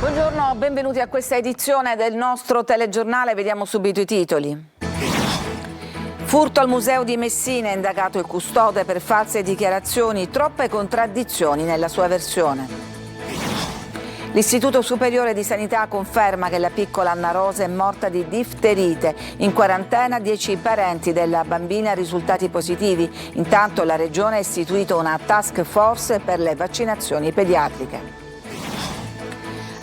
Buongiorno, benvenuti a questa edizione del nostro telegiornale. Vediamo subito i titoli. Furto al museo di Messina, indagato il custode per false dichiarazioni, troppe contraddizioni nella sua versione. L'Istituto Superiore di Sanità conferma che la piccola Anna Rosa è morta di difterite. In quarantena 10 parenti della bambina risultati positivi. Intanto la Regione ha istituito una task force per le vaccinazioni pediatriche.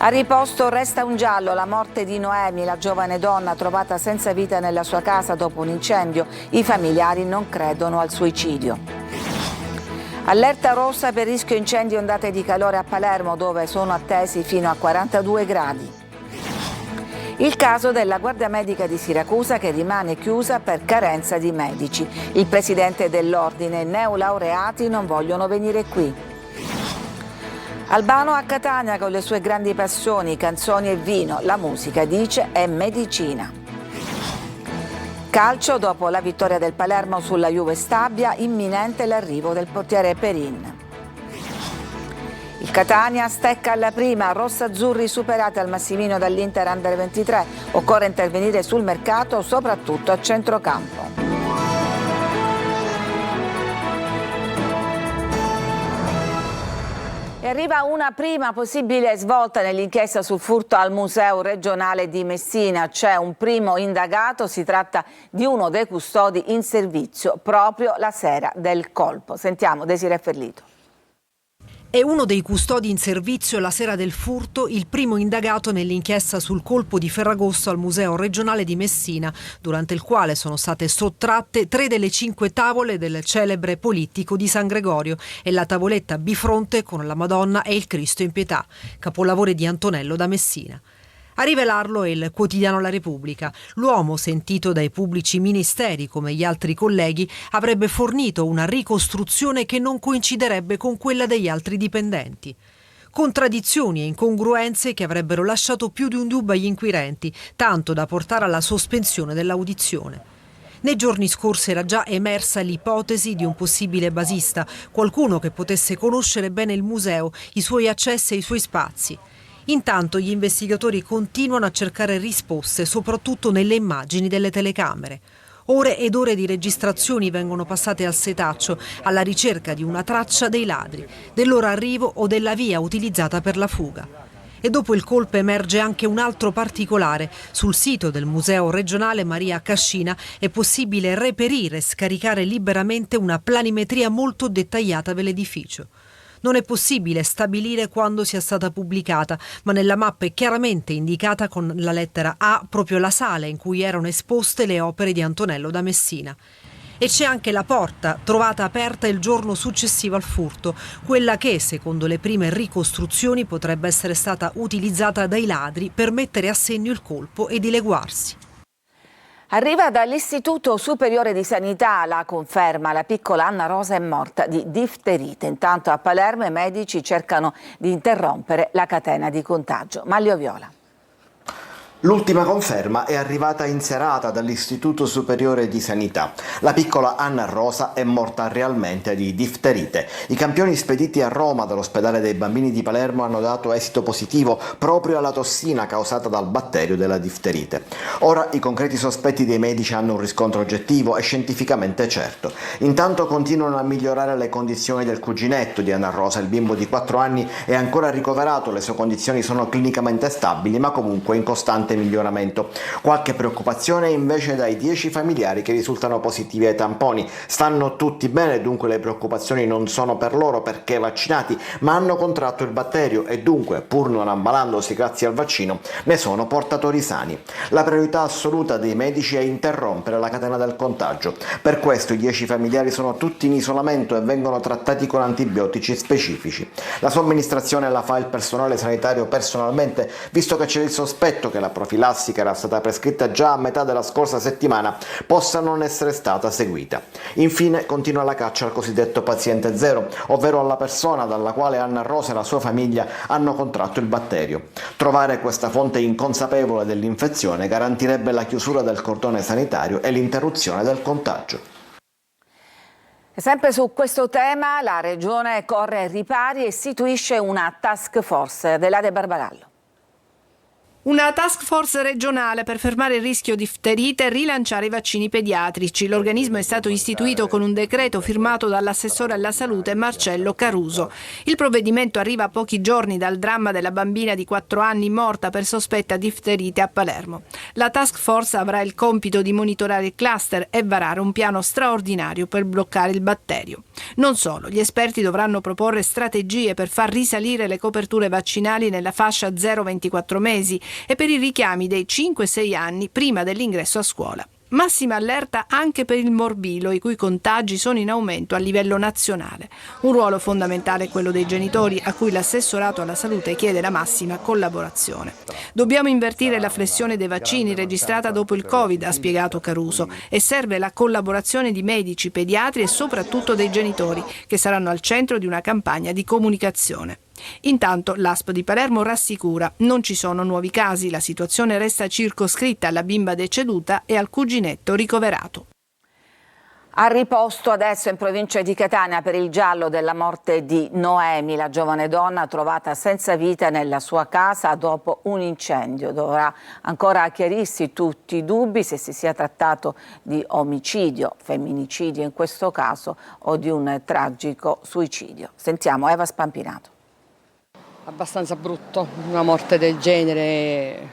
A riposto resta un giallo, la morte di Noemi, la giovane donna trovata senza vita nella sua casa dopo un incendio. I familiari non credono al suicidio. Allerta rossa per rischio incendi e ondate di calore a Palermo, dove sono attesi fino a 42 gradi. Il caso della guardia medica di Siracusa che rimane chiusa per carenza di medici. Il presidente dell'ordine e neolaureati non vogliono venire qui. Albano a Catania con le sue grandi passioni, canzoni e vino. La musica, dice, è medicina. Calcio, dopo la vittoria del Palermo sulla Juve Stabia, imminente l'arrivo del portiere Perin. Il Catania stecca alla prima, rossazzurri superati al Massimino dall'Inter Under 23. Occorre intervenire sul mercato, soprattutto a centrocampo. E arriva una prima possibile svolta nell'inchiesta sul furto al Museo regionale di Messina. C'è un primo indagato, si tratta di uno dei custodi in servizio proprio la sera del colpo. Sentiamo Desiree Ferlito. È uno dei custodi in servizio la sera del furto, il primo indagato nell'inchiesta sul colpo di Ferragosto al Museo regionale di Messina, durante il quale sono state sottratte 3 delle 5 tavole del celebre Polittico di San Gregorio e la tavoletta bifronte con la Madonna e il Cristo in pietà, capolavori di Antonello da Messina. A rivelarlo è il quotidiano La Repubblica. L'uomo, sentito dai pubblici ministeri come gli altri colleghi, avrebbe fornito una ricostruzione che non coinciderebbe con quella degli altri dipendenti. Contraddizioni e incongruenze che avrebbero lasciato più di un dubbio agli inquirenti, tanto da portare alla sospensione dell'audizione. Nei giorni scorsi era già emersa l'ipotesi di un possibile basista, qualcuno che potesse conoscere bene il museo, i suoi accessi e i suoi spazi. Intanto gli investigatori continuano a cercare risposte, soprattutto nelle immagini delle telecamere. Ore ed ore di registrazioni vengono passate al setaccio, alla ricerca di una traccia dei ladri, del loro arrivo o della via utilizzata per la fuga. E dopo il colpo emerge anche un altro particolare. Sul sito del Museo regionale Maria Cascina è possibile reperire e scaricare liberamente una planimetria molto dettagliata dell'edificio. Non è possibile stabilire quando sia stata pubblicata, ma nella mappa è chiaramente indicata con la lettera A proprio la sala in cui erano esposte le opere di Antonello da Messina. E c'è anche la porta, trovata aperta il giorno successivo al furto, quella che, secondo le prime ricostruzioni, potrebbe essere stata utilizzata dai ladri per mettere a segno il colpo e dileguarsi. Arriva dall'Istituto Superiore di Sanità la conferma, la piccola Anna Rosa è morta di difterite. Intanto a Palermo i medici cercano di interrompere la catena di contagio. Maglio Viola. L'ultima conferma è arrivata in serata dall'Istituto Superiore di Sanità. La piccola Anna Rosa è morta realmente di difterite. I campioni spediti a Roma dall'ospedale dei bambini di Palermo hanno dato esito positivo proprio alla tossina causata dal batterio della difterite. Ora i concreti sospetti dei medici hanno un riscontro oggettivo e scientificamente certo. Intanto continuano a migliorare le condizioni del cuginetto di Anna Rosa. Il bimbo di 4 anni è ancora ricoverato, le sue condizioni sono clinicamente stabili ma comunque in costante miglioramento. Qualche preoccupazione invece dai 10 familiari che risultano positivi ai tamponi. Stanno tutti bene, dunque le preoccupazioni non sono per loro perché vaccinati, ma hanno contratto il batterio e dunque, pur non ammalandosi grazie al vaccino, ne sono portatori sani. La priorità assoluta dei medici è interrompere la catena del contagio. Per questo i 10 familiari sono tutti in isolamento e vengono trattati con antibiotici specifici. La somministrazione la fa il personale sanitario personalmente, visto che c'è il sospetto che la profilassi che era stata prescritta già a metà della scorsa settimana possa non essere stata seguita. Infine continua la caccia al cosiddetto paziente zero, ovvero alla persona dalla quale Anna Rosa e la sua famiglia hanno contratto il batterio. Trovare questa fonte inconsapevole dell'infezione garantirebbe la chiusura del cordone sanitario e l'interruzione del contagio. Sempre su questo tema la Regione corre ai ripari e istituisce una task force. Adelaide Barbagallo. Una task force regionale per fermare il rischio difterite e rilanciare i vaccini pediatrici. L'organismo è stato istituito con un decreto firmato dall'assessore alla salute Marcello Caruso. Il provvedimento arriva a pochi giorni dal dramma della bambina di 4 anni morta per sospetta difterite a Palermo. La task force avrà il compito di monitorare il cluster e varare un piano straordinario per bloccare il batterio. Non solo, gli esperti dovranno proporre strategie per far risalire le coperture vaccinali nella fascia 0-24 mesi e per i richiami dei 5-6 anni prima dell'ingresso a scuola. Massima allerta anche per il morbillo, i cui contagi sono in aumento a livello nazionale. Un ruolo fondamentale è quello dei genitori, a cui l'assessorato alla salute chiede la massima collaborazione. Dobbiamo invertire la flessione dei vaccini registrata dopo il Covid, ha spiegato Caruso, e serve la collaborazione di medici, pediatri e soprattutto dei genitori, che saranno al centro di una campagna di comunicazione. Intanto l'ASP di Palermo rassicura: non ci sono nuovi casi, la situazione resta circoscritta alla bimba deceduta e al cuginetto ricoverato. A riposto adesso in provincia di Catania per il giallo della morte di Noemi, la giovane donna trovata senza vita nella sua casa dopo un incendio. Dovrà ancora chiarirsi tutti i dubbi se si sia trattato di omicidio, femminicidio in questo caso, o di un tragico suicidio. Sentiamo Eva Spampinato. Abbastanza brutto, una morte del genere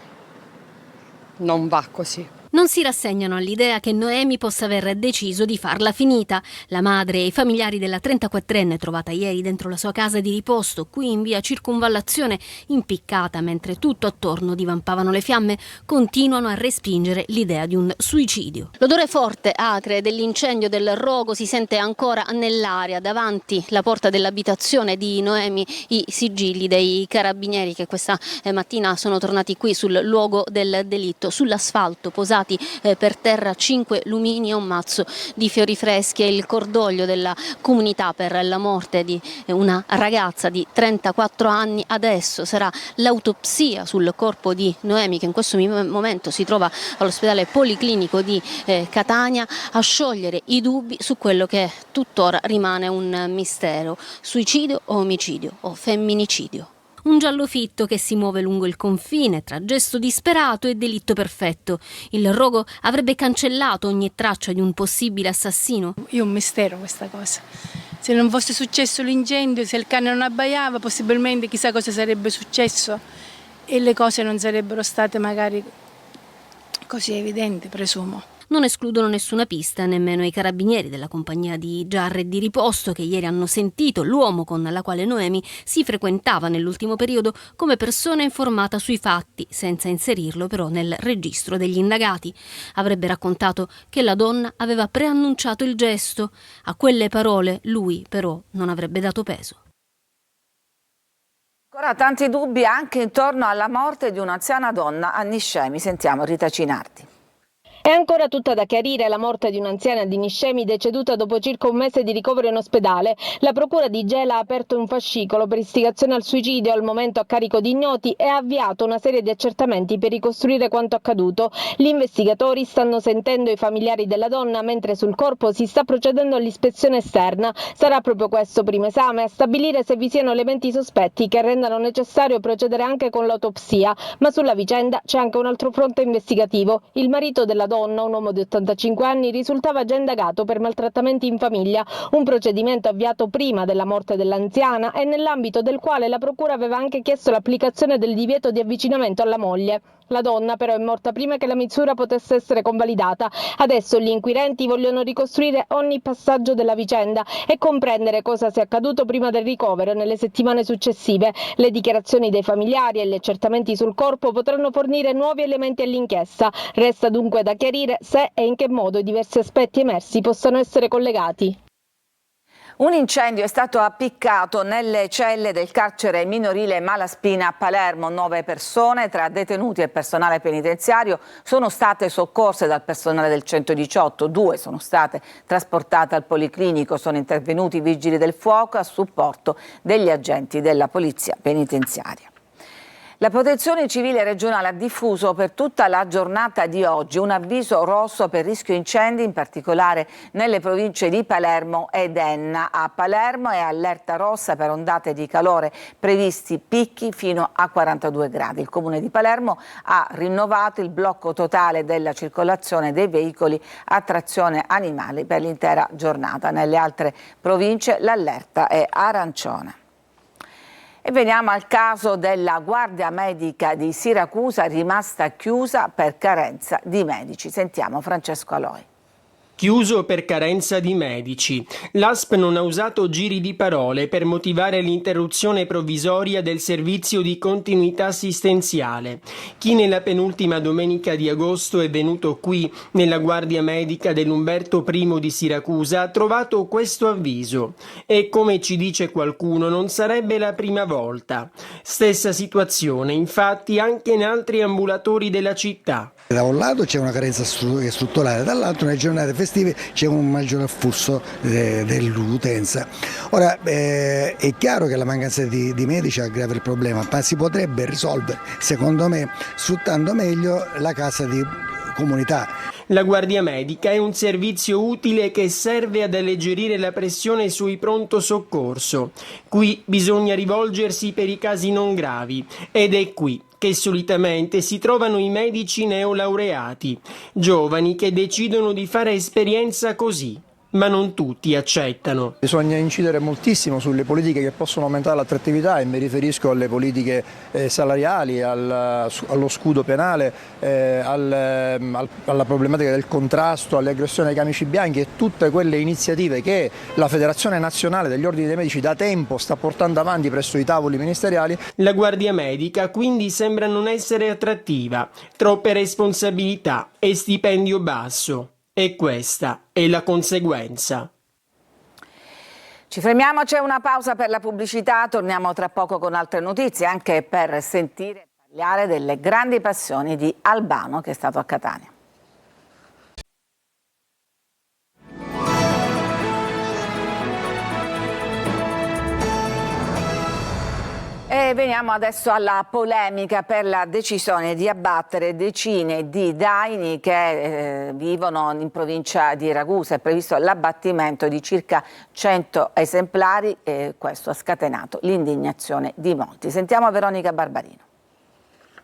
non va così. Non si rassegnano all'idea che Noemi possa aver deciso di farla finita. La madre e i familiari della 34enne trovata ieri dentro la sua casa di riposto, qui in via Circunvallazione, impiccata mentre tutto attorno divampavano le fiamme, continuano a respingere l'idea di un suicidio. L'odore forte, acre dell'incendio del rogo si sente ancora nell'aria. Davanti la porta dell'abitazione di Noemi i sigilli dei carabinieri che questa mattina sono tornati qui sul luogo del delitto. Sull'asfalto posati per terra 5 lumini e un mazzo di fiori freschi e il cordoglio della comunità per la morte di una ragazza di 34 anni. Adesso sarà l'autopsia sul corpo di Noemi, che in questo momento si trova all'ospedale policlinico di Catania, a sciogliere i dubbi su quello che tuttora rimane un mistero: suicidio o omicidio o femminicidio. Un giallo fitto che si muove lungo il confine tra gesto disperato e delitto perfetto. Il rogo avrebbe cancellato ogni traccia di un possibile assassino? È un mistero questa cosa. Se non fosse successo l'incendio, se il cane non abbaiava, possibilmente chissà cosa sarebbe successo e le cose non sarebbero state magari così evidenti, presumo. Non escludono nessuna pista nemmeno i carabinieri della compagnia di Giarre di riposto, che ieri hanno sentito l'uomo con la quale Noemi si frequentava nell'ultimo periodo come persona informata sui fatti, senza inserirlo però nel registro degli indagati. Avrebbe raccontato che la donna aveva preannunciato il gesto. A quelle parole lui però non avrebbe dato peso. Ancora tanti dubbi anche intorno alla morte di un'anziana donna a Niscemi. Sentiamo Rita Cinardi. È ancora tutta da chiarire la morte di un'anziana di Niscemi deceduta dopo circa un mese di ricovero in ospedale. La procura di Gela ha aperto un fascicolo per istigazione al suicidio, al momento a carico di ignoti, e ha avviato una serie di accertamenti per ricostruire quanto accaduto. Gli investigatori stanno sentendo i familiari della donna, mentre sul corpo si sta procedendo all'ispezione esterna. Sarà proprio questo primo esame a stabilire se vi siano elementi sospetti che rendano necessario procedere anche con l'autopsia. Ma sulla vicenda c'è anche un altro fronte investigativo. Il marito della donna, un uomo di 85 anni, risultava già indagato per maltrattamenti in famiglia, un procedimento avviato prima della morte dell'anziana e nell'ambito del quale la procura aveva anche chiesto l'applicazione del divieto di avvicinamento alla moglie. La donna però è morta prima che la misura potesse essere convalidata. Adesso gli inquirenti vogliono ricostruire ogni passaggio della vicenda e comprendere cosa sia accaduto prima del ricovero e nelle settimane successive. Le dichiarazioni dei familiari e gli accertamenti sul corpo potranno fornire nuovi elementi all'inchiesta. Resta dunque da chiarire se e in che modo i diversi aspetti emersi possano essere collegati. Un incendio è stato appiccato nelle celle del carcere minorile Malaspina a Palermo. 9 persone, tra detenuti e personale penitenziario, sono state soccorse dal personale del 118. 2 sono state trasportate al policlinico. Sono intervenuti i vigili del fuoco a supporto degli agenti della polizia penitenziaria. La Protezione Civile regionale ha diffuso per tutta la giornata di oggi un avviso rosso per rischio incendi, in particolare nelle province di Palermo ed Enna. A Palermo è allerta rossa per ondate di calore, previsti picchi fino a 42 gradi. Il Comune di Palermo ha rinnovato il blocco totale della circolazione dei veicoli a trazione animali per l'intera giornata. Nelle altre province l'allerta è arancione. E veniamo al caso della Guardia Medica di Siracusa, rimasta chiusa per carenza di medici. Sentiamo Francesco Aloi. Chiuso per carenza di medici. L'ASP non ha usato giri di parole per motivare l'interruzione provvisoria del servizio di continuità assistenziale. Chi nella penultima domenica di agosto è venuto qui, nella Guardia Medica dell'Umberto I di Siracusa, ha trovato questo avviso. E come ci dice qualcuno, non sarebbe la prima volta. Stessa situazione, infatti, anche in altri ambulatori della città. Da un lato c'è una carenza strutturale, dall'altro nelle giornate festive c'è un maggiore afflusso dell'utenza. Ora è chiaro che la mancanza di medici aggrava il problema, ma si potrebbe risolvere, secondo me, sfruttando meglio la casa di comunità. La Guardia Medica è un servizio utile che serve ad alleggerire la pressione sui pronto soccorso. Qui bisogna rivolgersi per i casi non gravi ed è qui che solitamente si trovano i medici neolaureati, giovani che decidono di fare esperienza così. Ma non tutti accettano. Bisogna incidere moltissimo sulle politiche che possono aumentare l'attrattività e mi riferisco alle politiche salariali, allo scudo penale, alla problematica del contrasto alle aggressioni ai camici bianchi e tutte quelle iniziative che la Federazione Nazionale degli Ordini dei Medici da tempo sta portando avanti presso i tavoli ministeriali. La Guardia Medica quindi sembra non essere attrattiva, troppe responsabilità e stipendio basso. E questa è la conseguenza. Ci fermiamo, c'è una pausa per la pubblicità, torniamo tra poco con altre notizie, anche per sentire e parlare delle grandi passioni di Albano, che è stato a Catania. E veniamo adesso alla polemica per la decisione di abbattere decine di daini che vivono in provincia di Ragusa. È previsto l'abbattimento di circa 100 esemplari e questo ha scatenato l'indignazione di molti. Sentiamo Veronica Barbarino.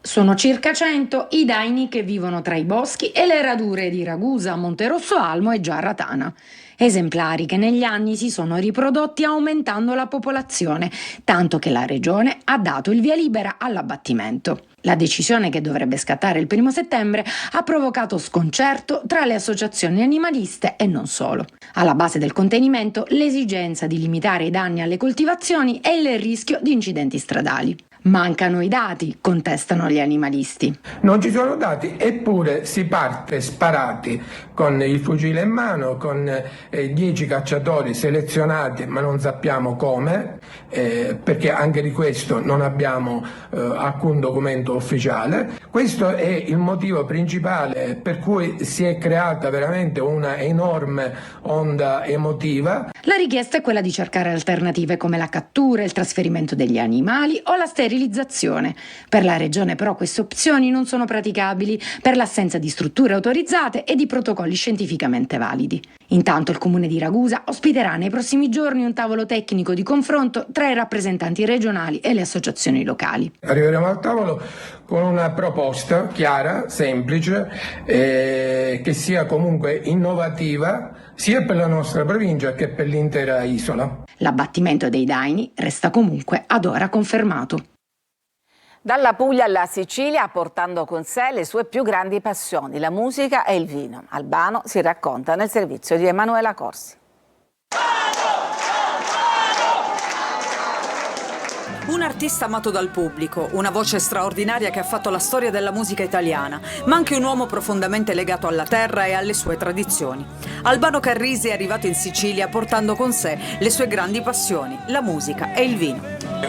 Sono circa 100 i daini che vivono tra i boschi e le radure di Ragusa, Monterosso Almo e Giarratana. Esemplari che negli anni si sono riprodotti aumentando la popolazione, tanto che la regione ha dato il via libera all'abbattimento. La decisione, che dovrebbe scattare il 1° settembre, ha provocato sconcerto tra le associazioni animaliste e non solo. Alla base del contenimento l'esigenza di limitare i danni alle coltivazioni e il rischio di incidenti stradali. Mancano i dati, contestano gli animalisti. Non ci sono dati, eppure si parte sparati con il fucile in mano, con 10 cacciatori selezionati, ma non sappiamo come, perché anche di questo non abbiamo alcun documento ufficiale. Questo è il motivo principale per cui si è creata veramente una enorme onda emotiva. La richiesta è quella di cercare alternative come la cattura, il trasferimento degli animali o la sterilizzazione. Per la regione però queste opzioni non sono praticabili per l'assenza di strutture autorizzate e di protocolli scientificamente validi. Intanto il comune di Ragusa ospiterà nei prossimi giorni un tavolo tecnico di confronto tra i rappresentanti regionali e le associazioni locali. Arriveremo al tavolo con una proposta chiara, semplice, che sia comunque innovativa sia per la nostra provincia che per l'intera isola. L'abbattimento dei daini resta comunque ad ora confermato. Dalla Puglia alla Sicilia, portando con sé le sue più grandi passioni, la musica e il vino. Albano si racconta nel servizio di Emanuela Corsi. Un artista amato dal pubblico, una voce straordinaria che ha fatto la storia della musica italiana, ma anche un uomo profondamente legato alla terra e alle sue tradizioni. Albano Carrisi è arrivato in Sicilia portando con sé le sue grandi passioni, la musica e il vino.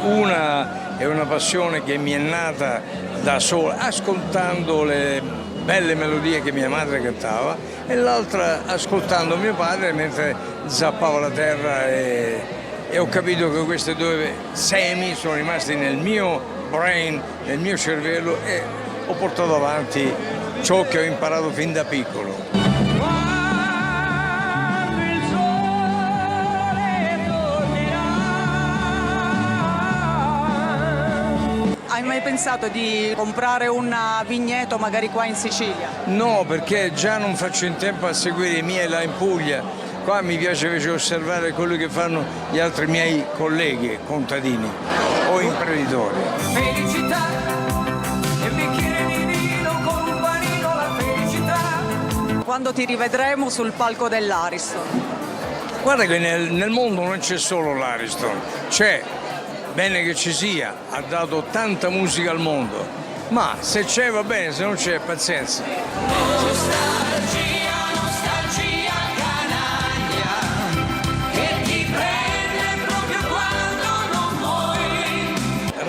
Una è una passione che mi è nata da sola, ascoltando le belle melodie che mia madre cantava, e l'altra ascoltando mio padre mentre zappava la terra, e ho capito che questi due semi sono rimasti nel mio brain, nel mio cervello, e ho portato avanti ciò che ho imparato fin da piccolo. Hai mai pensato di comprare un vigneto magari qua in Sicilia? No, perché già non faccio in tempo a seguire i miei là in Puglia. Qua mi piace invece osservare quello che fanno gli altri miei colleghi, contadini o imprenditori. Felicità e bicchiere di vino con un panino, la felicità. Quando ti rivedremo sul palco dell'Ariston? Guarda che nel mondo non c'è solo l'Ariston, c'è. Bene che ci sia, ha dato tanta musica al mondo, ma se c'è va bene, se non c'è pazienza. Nostalgia, nostalgia canaglia, che ti prende proprio quando non vuoi.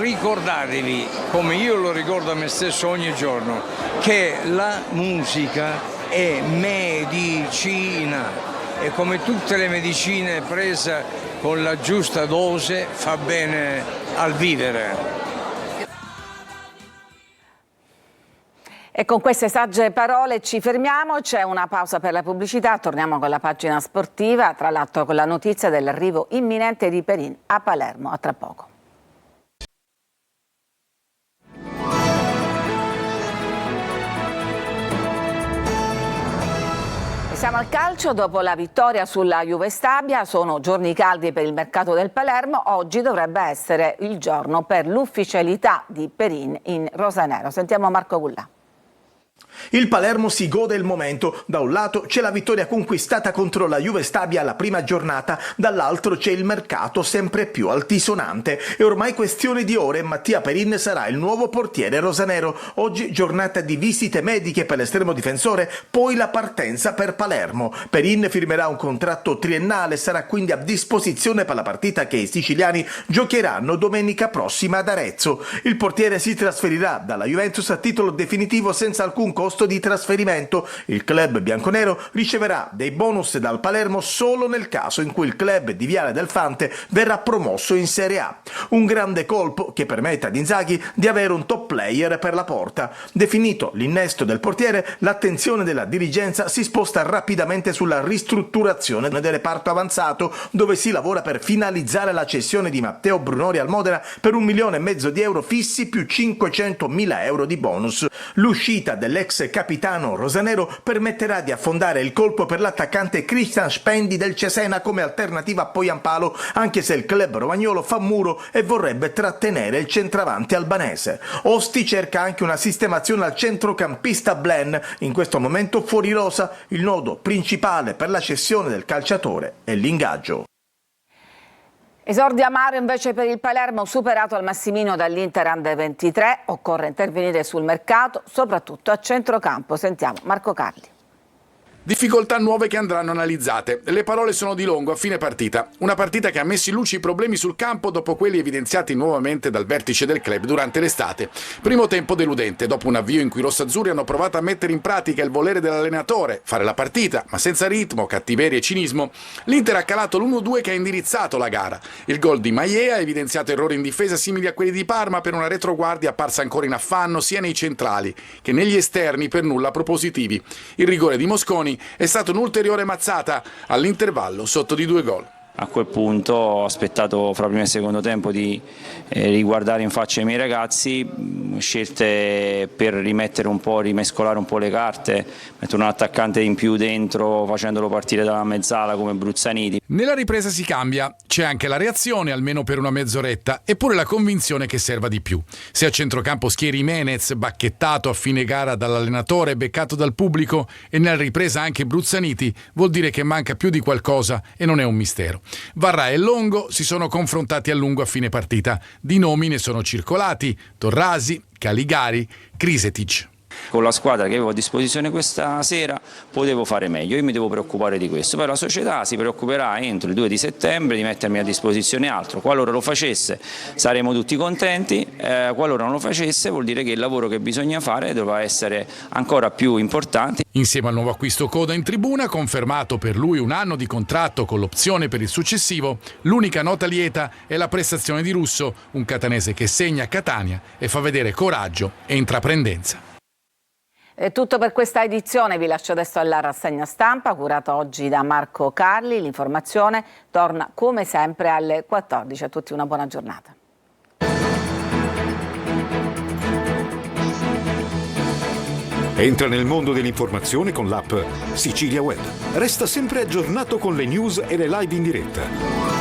Ricordatevi, come io lo ricordo a me stesso ogni giorno, che la musica è medicina e come tutte le medicine presa con la giusta dose fa bene al vivere. E con queste sagge parole ci fermiamo, c'è una pausa per la pubblicità, torniamo con la pagina sportiva, tra l'altro con la notizia dell'arrivo imminente di Perin a Palermo. A tra poco. Siamo al calcio, dopo la vittoria sulla Juve Stabia, sono giorni caldi per il mercato del Palermo, oggi dovrebbe essere il giorno per l'ufficialità di Perin in rosanero. Sentiamo Marco Gullà. Il Palermo si gode il momento, da un lato c'è la vittoria conquistata contro la Juve Stabia alla prima giornata, dall'altro c'è il mercato sempre più altisonante. È ormai questione di ore, Mattia Perin sarà il nuovo portiere rosanero. Oggi giornata di visite mediche per l'estremo difensore, poi la partenza per Palermo. Perin firmerà un contratto triennale, sarà quindi a disposizione per la partita che i siciliani giocheranno domenica prossima ad Arezzo. Il portiere si trasferirà dalla Juventus a titolo definitivo senza alcun costo di trasferimento. Il club bianconero riceverà dei bonus dal Palermo solo nel caso in cui il club di Viale del Fante verrà promosso in Serie A. Un grande colpo che permette ad Inzaghi di avere un top player per la porta. Definito l'innesto del portiere, l'attenzione della dirigenza si sposta rapidamente sulla ristrutturazione del reparto avanzato, dove si lavora per finalizzare la cessione di Matteo Brunori al Modena per 1,5 milioni di euro fissi più 500.000 euro di bonus. L'uscita dell'ex capitano rosanero permetterà di affondare il colpo per l'attaccante Christian Spendi del Cesena come alternativa a Poyampalo, anche se il club romagnolo fa muro e vorrebbe trattenere il centravanti albanese. Osti cerca anche una sistemazione al centrocampista Blen, in questo momento fuori rosa. Il nodo principale per la cessione del calciatore è l'ingaggio. Esordio amaro invece per il Palermo, superato al Massimino dall'Inter Under 23, occorre intervenire sul mercato, soprattutto a centrocampo. Sentiamo Marco Carli. Difficoltà nuove che andranno analizzate. Le parole sono di Longo a fine partita. Una partita che ha messo in luce i problemi sul campo dopo quelli evidenziati nuovamente dal vertice del club durante l'estate. Primo tempo deludente, dopo un avvio in cui i rossazzurri hanno provato a mettere in pratica il volere dell'allenatore, fare la partita, ma senza ritmo, cattiveria e cinismo. L'Inter ha calato l'1-2 che ha indirizzato la gara. Il gol di Maia ha evidenziato errori in difesa simili a quelli di Parma per una retroguardia apparsa ancora in affanno sia nei centrali che negli esterni per nulla propositivi. Il rigore di Mosconi è stata un'ulteriore mazzata all'intervallo sotto di 2 gol. A quel punto ho aspettato fra primo e secondo tempo di riguardare in faccia i miei ragazzi, scelte per rimettere un po', rimescolare un po' le carte, mettere un attaccante in più dentro facendolo partire dalla mezzala come Bruzzaniti. Nella ripresa si cambia, c'è anche la reazione almeno per una mezz'oretta eppure la convinzione che serva di più. Se a centrocampo schieri Menez, bacchettato a fine gara dall'allenatore, beccato dal pubblico e nella ripresa anche Bruzzaniti, vuol dire che manca più di qualcosa e non è un mistero. Varrà e Longo si sono confrontati a lungo a fine partita. Di nomi ne sono circolati: Torrasi, Caligari, Krisetic. con la squadra che avevo a disposizione questa sera potevo fare meglio, io mi devo preoccupare di questo, poi la società si preoccuperà entro il 2 di settembre di mettermi a disposizione altro, qualora lo facesse saremo tutti contenti, qualora non lo facesse vuol dire che il lavoro che bisogna fare dovrà essere ancora più importante. Insieme al nuovo acquisto Coda in tribuna, confermato per lui un anno di contratto con l'opzione per il successivo, l'unica nota lieta è la prestazione di Russo, un catanese che segna Catania e fa vedere coraggio e intraprendenza. È tutto per questa edizione, vi lascio adesso alla rassegna stampa curata oggi da Marco Carli. L'informazione torna come sempre alle 14. A tutti una buona giornata. Entra nel mondo dell'informazione con l'app Sicilia Web. Resta sempre aggiornato con le news e le live in diretta.